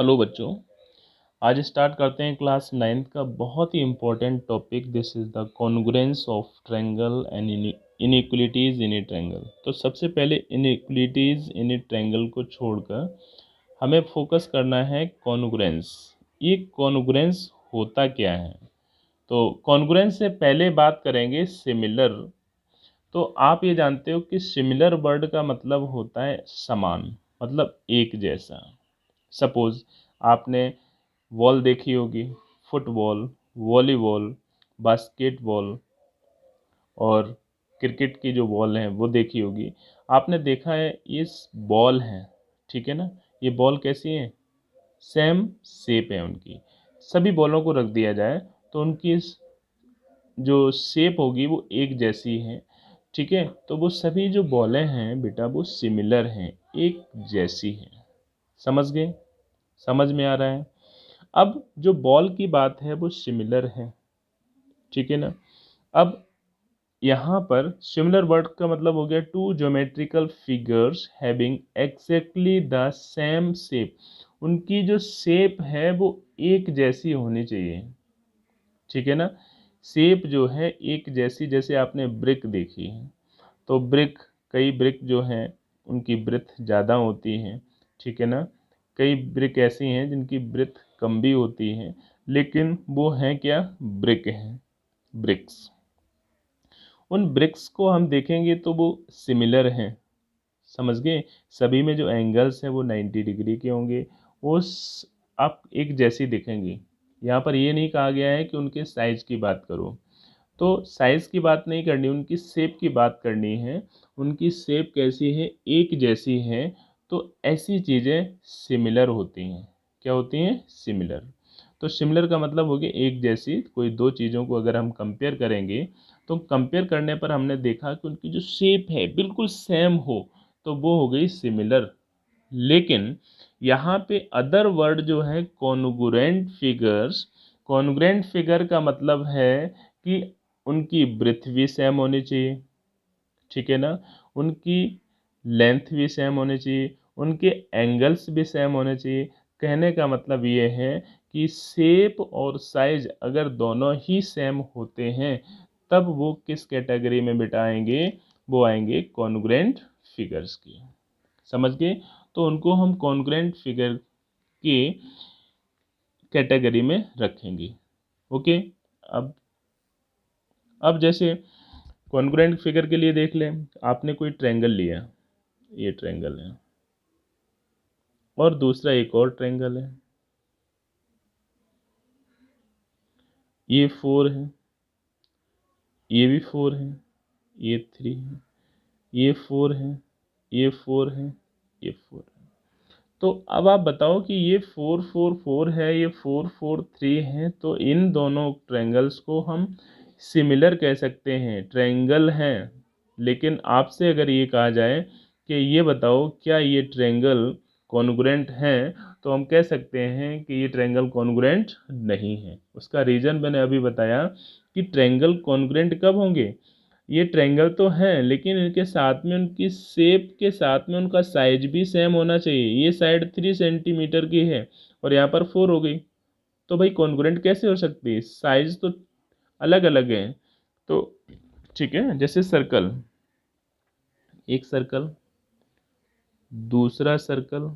Hello बच्चों, आज start करते हैं क्लास 9th का बहुत ही important topic. This is the congruence of triangle and inequalities in a triangle. तो सबसे पहले इनइक्वलिटीज़ इन ए ट्रायंगल को छोड़कर हमें फोकस करना है कॉन्ग्रुएंस। ये कॉन्ग्रुएंस होता क्या है? तो कॉन्ग्रुएंस से पहले बात करेंगे सिमिलर। तो आप ये जानते हो कि सिमिलर वर्ड का मतलब होता है समान, मतलब एक जैसा। सपोज आपने बॉल देखी होगी, फुटबॉल, वॉलीबॉल, बास्केटबॉल और क्रिकेट की जो बॉल हैं वो देखी होगी। आपने देखा है ये बॉल हैं, ठीक है ना। ये बॉल कैसी हैं? सेम शेप है उनकी। सभी बॉलों को रख दिया जाए तो उनकी जो शेप होगी वो एक जैसी है, ठीक है। तो वो सभी जो बॉलें हैं बेटा वो सिमिलर हैं, एक जैसी हैं। समझ गए? समझ में आ रहा है? अब जो बॉल की बात है वो सिमिलर है, ठीक है ना। अब यहाँ पर सिमिलर वर्ड का मतलब हो गया two geometrical figures having exactly the same shape. उनकी जो शेप है वो एक जैसी होनी चाहिए, ठीक है ना। शेप जो है एक जैसी, जैसे आपने ब्रिक देखी है तो ब्रिक, कई ब्रिक जो हैं उनकी ब्रेथ ज़्यादा होती है, ठीक है ना। कई ब्रिक ऐसी हैं जिनकी ब्रेथ कम भी होती है, लेकिन वो हैं क्या? ब्रिक हैं, ब्रिक्स। उन ब्रिक्स को हम देखेंगे तो वो सिमिलर हैं, समझ गए। सभी में जो एंगल्स हैं वो 90 डिग्री के होंगे, वो आप एक जैसी दिखेंगी। यहाँ पर ये नहीं कहा गया है कि उनके साइज की बात करो, तो साइज़ की बात नहीं करनी, उनकी शेप की बात करनी है। उनकी शेप कैसी है? एक जैसी है। तो ऐसी चीज़ें सिमिलर होती हैं। क्या होती हैं? सिमिलर। तो सिमिलर का मतलब हो गया एक जैसी। कोई दो चीज़ों को अगर हम कंपेयर करेंगे तो कंपेयर करने पर हमने देखा कि उनकी जो शेप है बिल्कुल सेम हो तो वो हो गई सिमिलर। लेकिन यहाँ पे अदर वर्ड जो है कॉन्ग्रुएंट फिगर्स। कॉन्ग्रुएंट फिगर का मतलब है कि उनकी ब्रेथ भी सेम होनी चाहिए, ठीक है ना। उनकी लेंथ भी सेम होनी चाहिए, उनके एंगल्स भी सेम होने चाहिए। कहने का मतलब ये है कि शेप और साइज अगर दोनों ही सेम होते हैं तब वो किस कैटेगरी में बेटा आएंगे? वो आएंगे कॉन्ग्रुएंट फिगर्स की। समझ गए? तो उनको हम कॉन्ग्रुएंट फिगर के कैटेगरी में रखेंगे। ओके। अब जैसे कॉन्ग्रुएंट फिगर के लिए देख लें, आपने कोई ट्रायंगल लिया, ये ट्रायंगल है, और दूसरा एक और ट्रायंगल है, ये 4 है, ये भी 4 है, ये 3 है, ये 4 है, ये 4 है, ये 4 है। तो अब आप बताओ कि ये 4 4 4 है, ये 4 4 3 है, तो इन दोनों ट्रायंगल्स को हम सिमिलर कह सकते हैं, ट्रायंगल हैं। लेकिन आपसे अगर ये कहा जाए कि ये बताओ क्या ये ट्रायंगल कॉन्ग्रुएंट हैं, तो हम कह सकते हैं कि ये ट्रायंगल कॉन्ग्रुएंट नहीं है। उसका रीज़न मैंने अभी बताया कि ट्रायंगल कॉन्ग्रुएंट कब होंगे? ये ट्रायंगल तो हैं लेकिन इनके साथ में उनकी शेप के साथ में उनका साइज भी सेम होना चाहिए। ये साइड 3 सेंटीमीटर की है और यहाँ पर 4 हो गई, तो भाई कॉन्ग्रुएंट कैसे हो सकती है? साइज तो अलग अलग है। तो ठीक है, जैसे सर्कल, एक सर्कल, दूसरा सर्कल,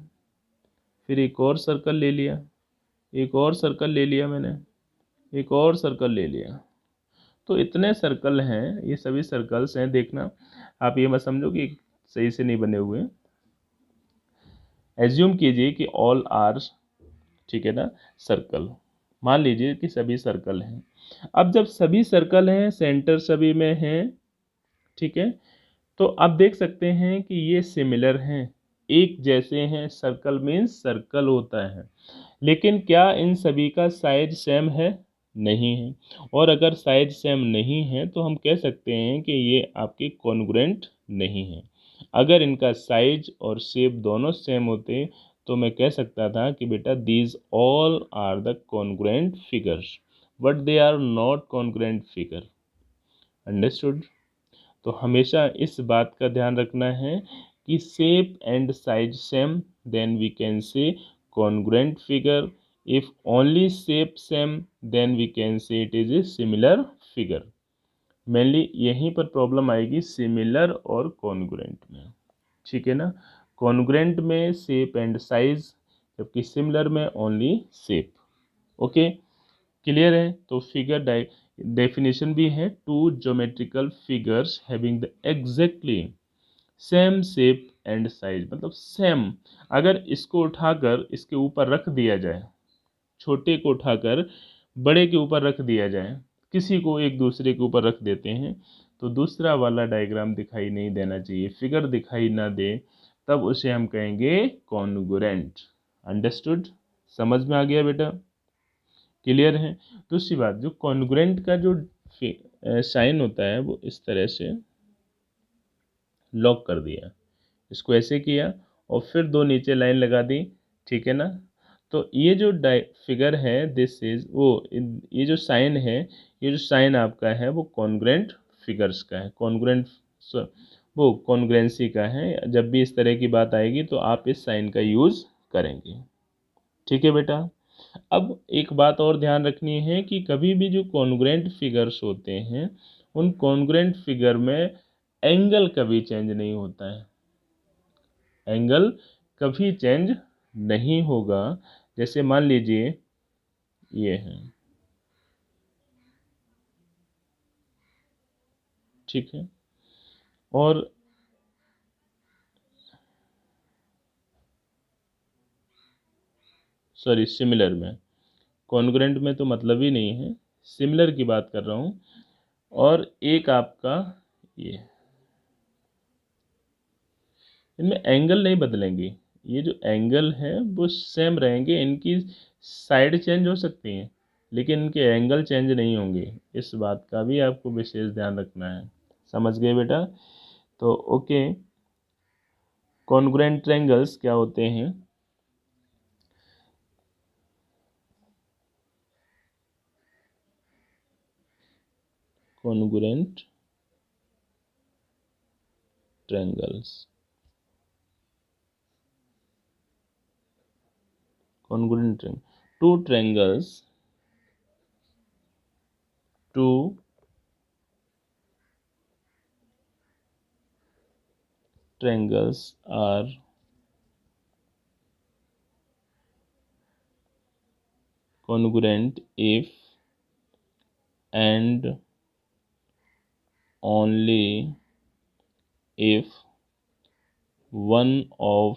फिर एक और सर्कल ले लिया, एक और सर्कल ले लिया मैंने, एक और सर्कल ले लिया। तो इतने सर्कल हैं, ये सभी सर्कल्स हैं। देखना, आप ये मत समझो कि सही से नहीं बने हुए। एज्यूम कीजिए कि ऑल आर, ठीक है ना, सर्कल। मान लीजिए कि सभी सर्कल हैं। अब जब सभी सर्कल हैं, सेंटर सभी में हैं, ठीक है, तो आप देख सकते हैं कि ये सिमिलर हैं, एक जैसे हैं। सर्कल मीन्स सर्कल होता है। लेकिन क्या इन सभी का साइज सेम है? नहीं है। और अगर साइज सेम नहीं है तो हम कह सकते हैं कि ये आपके कॉन्ग्रुएंट नहीं है। अगर इनका साइज और शेप दोनों सेम होते तो मैं कह सकता था कि बेटा these all are the congruent figures, but they are not congruent figure. Understood? तो हमेशा इस बात का ध्यान रखना है कि shape and size same, then we can say congruent figure. If only shape same, then we can say it is a similar figure. Mainly यहीं पर प्रॉब्लम आएगी सिमिलर और कॉन्ग्रुएंट में, ठीक है ना। कॉन्ग्रुएंट में शेप एंड साइज, जबकि सिमिलर में ओनली शेप। ओके, क्लियर है। तो फिगर डेफिनेशन भी है, two geometrical figures having the exactly same shape and size, मतलब सेम। अगर इसको उठाकर इसके ऊपर रख दिया जाए, छोटे को उठाकर बड़े के ऊपर रख दिया जाए, किसी को एक दूसरे के ऊपर रख देते हैं, तो दूसरा वाला डायग्राम दिखाई नहीं देना चाहिए, फिगर दिखाई ना दे, तब उसे हम कहेंगे कॉन्ग्रुएंट। अंडरस्टूड, समझ में आ गया बेटा, क्लियर है। दूसरी बात, जो कॉन्ग्रुएंट का जो साइन होता है वो इस तरह से लॉक कर दिया, इसको ऐसे किया और फिर दो नीचे लाइन लगा दी, ठीक है ना। तो ये जो फिगर है दिस इज ये जो साइन है, ये जो साइन आपका है वो कॉन्ग्रुएंट फिगर्स का है, वो कॉन्ग्रुएंसी का है। जब भी इस तरह की बात आएगी तो आप इस साइन का यूज़ करेंगे, ठीक है बेटा। अब एक बात और ध्यान रखनी है कि कभी भी जो कॉन्ग्रुएंट फिगर्स होते हैं, उन कॉन्ग्रुएंट फिगर में एंगल कभी चेंज नहीं होता है, एंगल कभी चेंज नहीं होगा। जैसे मान लीजिए ये है, ठीक है, और सॉरी सिमिलर में, कॉन्ग्रुएंट में तो मतलब ही नहीं है, सिमिलर की बात कर रहा हूँ। और एक आपका ये, इनमें एंगल नहीं बदलेंगे, ये जो एंगल है वो सेम रहेंगे, इनकी साइड चेंज हो सकती हैं लेकिन इनके एंगल चेंज नहीं होंगे। इस बात का भी आपको विशेष ध्यान रखना है, समझ गए बेटा। तो ओके, कॉन्ग्रुएंट ट्रायंगल्स क्या होते हैं? Congruent triangles, congruent triangle, two triangles are congruent if and only if one of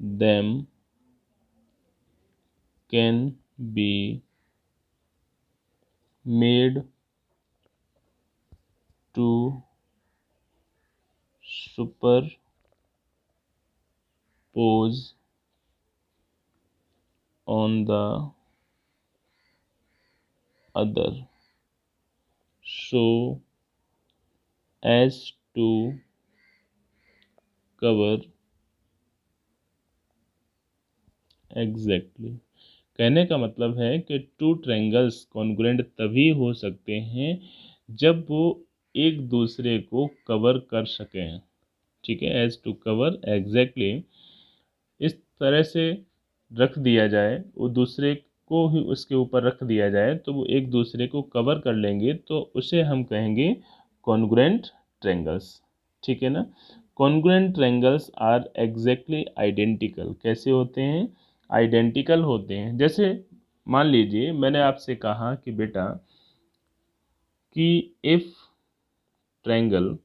them can be made to superpose on the other so as to cover exactly। कहने का मतलब है कि two triangles congruent तभी हो सकते हैं जब वो एक दूसरे को कवर कर सकें, ठीक है, एज टू कवर एग्जैक्टली। इस तरह से रख दिया जाए, वो दूसरे को ही उसके ऊपर रख दिया जाए तो वो एक दूसरे को कवर कर लेंगे, तो उसे हम कहेंगे कॉन्ग्रुएंट ट्रायंगल्स, ठीक है ना। Congruent triangles are exactly identical. कैसे होते हैं? आइडेंटिकल होते हैं। जैसे मान लीजिए मैंने आपसे कहा कि बेटा कि if triangle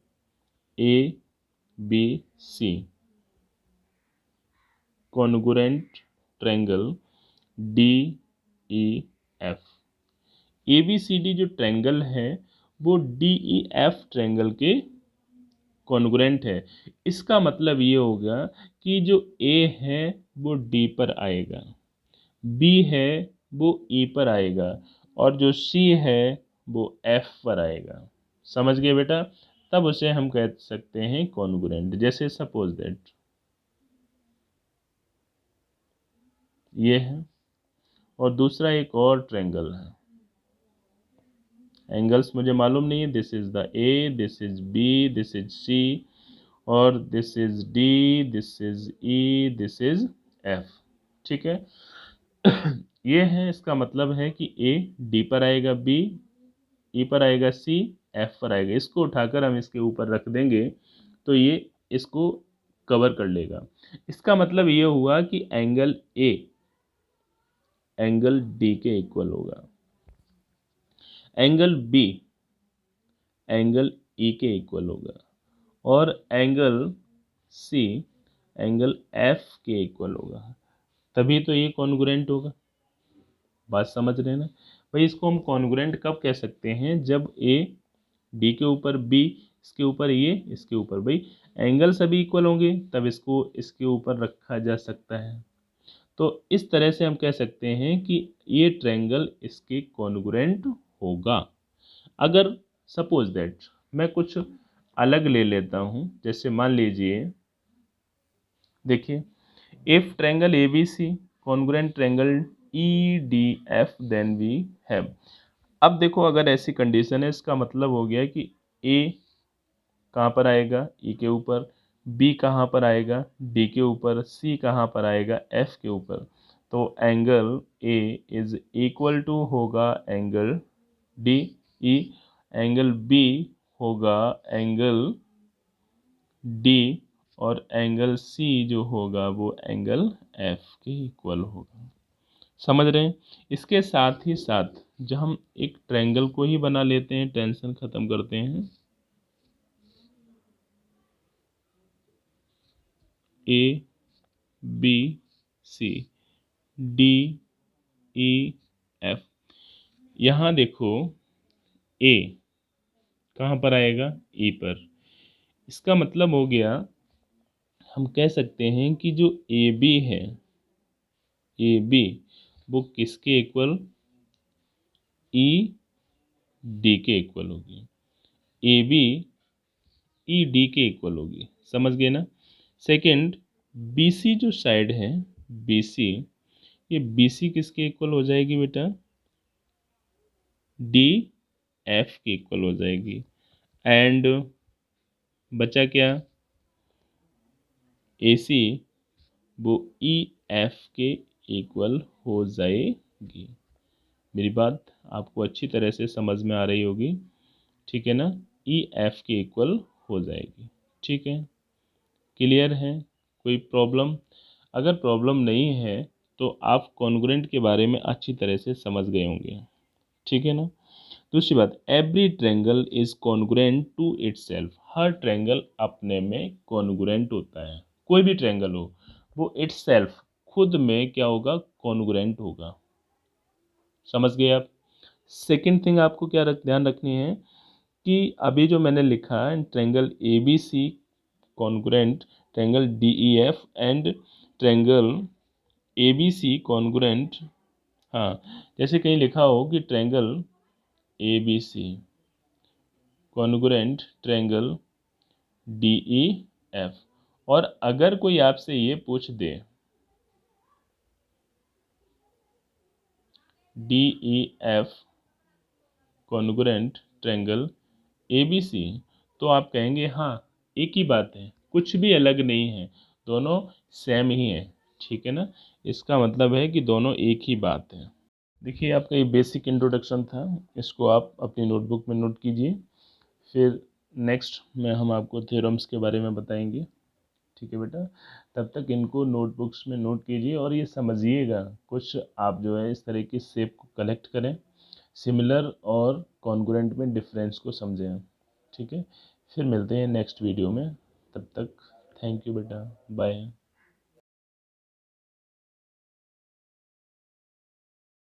A B C congruent triangle D E F, A B C D जो ट्रायंगल है वो डी ई एफ ट्रायंगल के कॉन्ग्रुएंट है। इसका मतलब ये होगा कि जो ए है वो डी पर आएगा, बी है वो ई पर आएगा, और जो सी है वो एफ पर आएगा। समझ गए बेटा? तब उसे हम कह सकते हैं कॉन्ग्रुएंट। जैसे सपोज दैट ये है और दूसरा एक और ट्रायंगल है, एंगल्स मुझे मालूम नहीं है, this is the A, this is B, this is C, और this is D, this is E, this is F. ठीक है, ये है, इसका मतलब है कि ए डी पर आएगा, बी ई पर आएगा, सी एफ पर आएगा। इसको उठाकर हम इसके ऊपर रख देंगे तो ये इसको कवर कर लेगा। इसका मतलब ये हुआ कि एंगल ए एंगल डी के इक्वल होगा, एंगल बी एंगल ई के इक्वल होगा, और एंगल सी एंगल एफ के इक्वल होगा। तभी तो ये कॉन्ग्रुएंट होगा। बात समझ रहे हैं ना भाई? इसको हम कॉन्ग्रुएंट कब कह सकते हैं? जब ए डी के ऊपर, बी इसके ऊपर, ये इसके ऊपर, भाई एंगल सभी इक्वल होंगे, तब इसको इसके ऊपर रखा जा सकता है। तो इस तरह से हम कह सकते हैं कि ये ट्रायंगल इसके कॉन्ग्रुएंट होगा। अगर सपोज दैट मैं कुछ अलग ले लेता हूं, जैसे मान लीजिए, देखिए, if triangle A B C congruent triangle E D F then we have. अब देखो, अगर ऐसी कंडीशन है, इसका मतलब हो गया कि ए कहाँ पर आएगा? ई के ऊपर, बी कहाँ पर आएगा? डी के ऊपर, सी कहाँ पर आएगा? एफ के ऊपर। तो angle A is equal to होगा angle D E, angle B होगा एंगल डी, और एंगल सी जो होगा वो एंगल एफ के इक्वल होगा। समझ रहे हैं? इसके साथ ही साथ जब हम एक ट्रायंगल को ही बना लेते हैं, टेंशन खत्म करते हैं। A B C D E F, यहाँ देखो ए कहाँ पर आएगा? ई पर। इसका मतलब हो गया, हम कह सकते हैं कि जो ए बी है, ए बी वो किसके इक्वल? ई डी के इक्वल होगी। ए बी ई डी के इक्वल होगी। समझ गए ना? सेकंड, बी सी जो साइड है, बी सी, ये बी सी किसके इक्वल हो जाएगी बेटा? डी एफ के इक्वल हो जाएगी। एंड बचा क्या? ए सी वो ई एफ के इक्वल हो जाएगी। मेरी बात आपको अच्छी तरह से समझ में आ रही होगी, ठीक है ना? ई एफ के इक्वल हो जाएगी। ठीक है, क्लियर है? कोई प्रॉब्लम? अगर प्रॉब्लम नहीं है तो आप कॉन्ग्रुएंट के बारे में अच्छी तरह से समझ गए होंगे। ठीक है ना? दूसरी बात, every triangle is congruent to itself. हर ट्रायंगल अपने में कॉन्ग्रुएंट होता है। कोई भी ट्रायंगल हो, वो इटसेल्फ खुद में क्या होगा? कॉन्ग्रुएंट होगा। समझ गए आप? सेकंड थिंग आपको क्या ध्यान रखनी है कि अभी जो मैंने लिखा है, triangle A B C congruent triangle D E F and triangle A B C congruent, हाँ, जैसे कहीं लिखा हो कि triangle A B C congruent triangle D E F, और अगर कोई आपसे ये पूछ दे D E F congruent triangle A B C, तो आप कहेंगे हाँ, एक ही बात है, कुछ भी अलग नहीं है, दोनों सेम ही है। ठीक है ना? इसका मतलब है कि दोनों एक ही बात है। देखिए, आपका ये बेसिक इंट्रोडक्शन था, इसको आप अपनी नोटबुक में नोट कीजिए। फिर नेक्स्ट में हम आपको थ्योरम्स के बारे में बताएंगे। ठीक है बेटा? तब तक इनको नोटबुक्स में नोट कीजिए और ये समझिएगा, कुछ आप जो है इस तरह की शेप को कलेक्ट करें, सिमिलर और कॉन्ग्रुएंट में डिफरेंस को समझें। ठीक है? फिर मिलते हैं नेक्स्ट वीडियो में, तब तक थैंक यू बेटा, बाय।